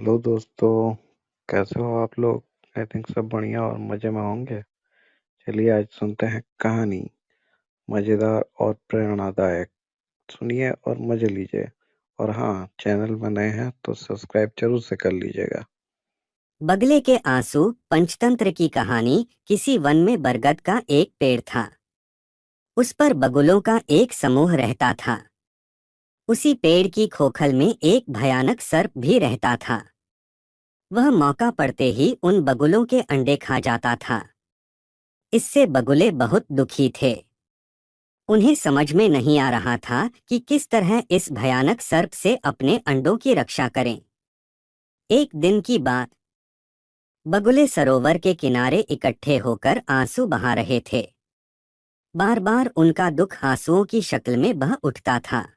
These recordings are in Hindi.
हेलो दोस्तों। कैसे हो आप लोग? आई थिंक सब बढ़िया और मजे में होंगे। चलिए आज सुनते हैं कहानी, मजेदार और प्रेरणादायक। सुनिए और मजे लीजिए। और हाँ, चैनल में नए हैं तो सब्सक्राइब जरूर से कर लीजिएगा। बगले के आंसू पंचतंत्र की कहानी। किसी वन में बरगद का एक पेड़ था। उस पर बगुलों का एक समूह रहता था। उसी पेड़ की खोखल में एक भयानक सर्प भी रहता था। वह मौका पड़ते ही उन बगुलों के अंडे खा जाता था। इससे बगुले बहुत दुखी थे। उन्हें समझ में नहीं आ रहा था कि किस तरह इस भयानक सर्प से अपने अंडों की रक्षा करें। एक दिन की बात, बगुले सरोवर के किनारे इकट्ठे होकर आंसू बहा रहे थे। बार बार उनका दुख आंसुओं की शक्ल में बह उठता था।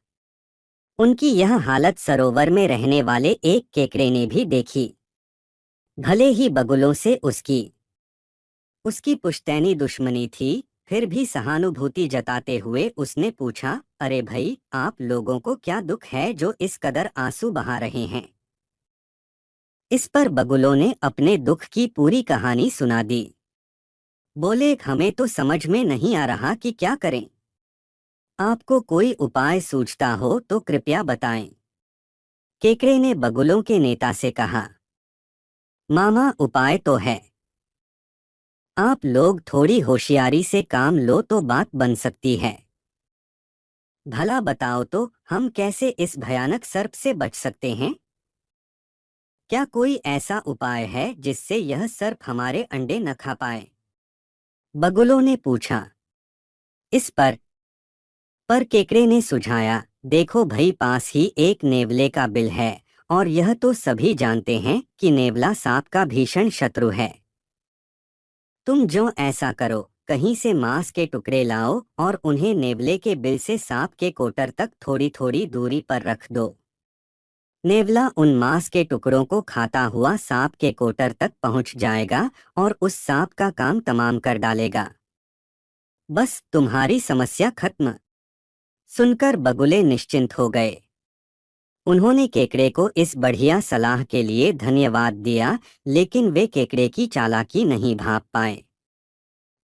उनकी यह हालत सरोवर में रहने वाले एक केकड़े ने भी देखी। भले ही बगुलों से उसकी उसकी पुश्तैनी दुश्मनी थी, फिर भी सहानुभूति जताते हुए उसने पूछा, अरे भाई, आप लोगों को क्या दुख है जो इस कदर आंसू बहा रहे हैं? इस पर बगुलों ने अपने दुख की पूरी कहानी सुना दी। बोले, हमें तो समझ में नहीं आ रहा कि क्या करें। आपको कोई उपाय सूझता हो तो कृपया बताएं। केकड़े ने बगुलों के नेता से कहा, मामा, उपाय तो है। आप लोग थोड़ी होशियारी से काम लो तो बात बन सकती है। भला बताओ तो, हम कैसे इस भयानक सर्प से बच सकते हैं? क्या कोई ऐसा उपाय है जिससे यह सर्प हमारे अंडे न खा पाए? बगुलों ने पूछा। इस पर केकड़े ने सुझाया, देखो भई, पास ही एक नेवले का बिल है, और यह तो सभी जानते हैं कि नेवला सांप का भीषण शत्रु है। तुम जो ऐसा करो, कहीं से मांस के टुकड़े लाओ और उन्हें नेवले के बिल से सांप के कोटर तक थोड़ी थोड़ी दूरी पर रख दो। नेवला उन मांस के टुकड़ों को खाता हुआ सांप के कोटर तक पहुंच जाएगा और उस सांप का काम तमाम कर डालेगा। बस तुम्हारी समस्या खत्म। सुनकर बगुले निश्चिंत हो गए। उन्होंने केकड़े को इस बढ़िया सलाह के लिए धन्यवाद दिया, लेकिन वे केकड़े की चालाकी नहीं भांप पाए।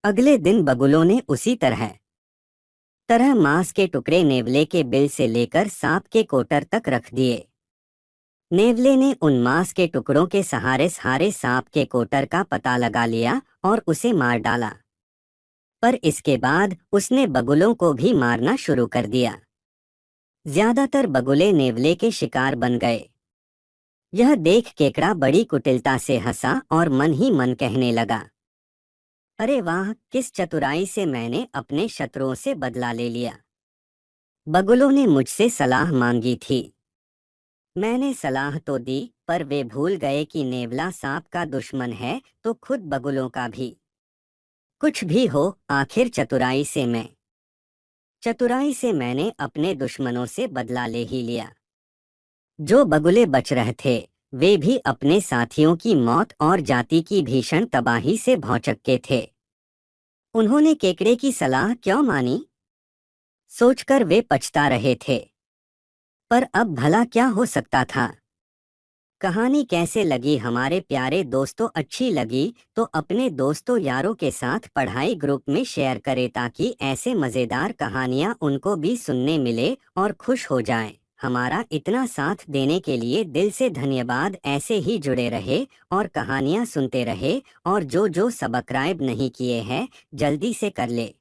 अगले दिन बगुलों ने उसी तरह मांस के टुकड़े नेवले के बिल से लेकर सांप के कोटर तक रख दिए। नेवले ने उन मांस के टुकड़ों के सहारे सहारे सांप के कोटर का पता लगा लिया और उसे मार डाला। पर इसके बाद उसने बगुलों को भी मारना शुरू कर दिया। ज्यादातर बगुले नेवले के शिकार बन गए। यह देख केकड़ा बड़ी कुटिलता से हंसा और मन ही मन कहने लगा, अरे वाह, किस चतुराई से मैंने अपने शत्रुओं से बदला ले लिया। बगुलों ने मुझसे सलाह मांगी थी। मैंने सलाह तो दी, पर वे भूल गए कि नेवला सांप का दुश्मन है तो खुद बगुलों का भी। कुछ भी हो, आखिर चतुराई से मैंने अपने दुश्मनों से बदला ले ही लिया। जो बगुले बच रहे थे, वे भी अपने साथियों की मौत और जाति की भीषण तबाही से भौचक्के थे। उन्होंने केकड़े की सलाह क्यों मानी, सोचकर वे पछता रहे थे। पर अब भला क्या हो सकता था? कहानी कैसे लगी हमारे प्यारे दोस्तों? अच्छी लगी तो अपने दोस्तों यारों के साथ पढ़ाई ग्रुप में शेयर करें, ताकि ऐसे मज़ेदार कहानियाँ उनको भी सुनने मिले और खुश हो जाएं। हमारा इतना साथ देने के लिए दिल से धन्यवाद। ऐसे ही जुड़े रहे और कहानियाँ सुनते रहे, और जो सब्सक्राइब नहीं किए हैं, जल्दी से कर ले।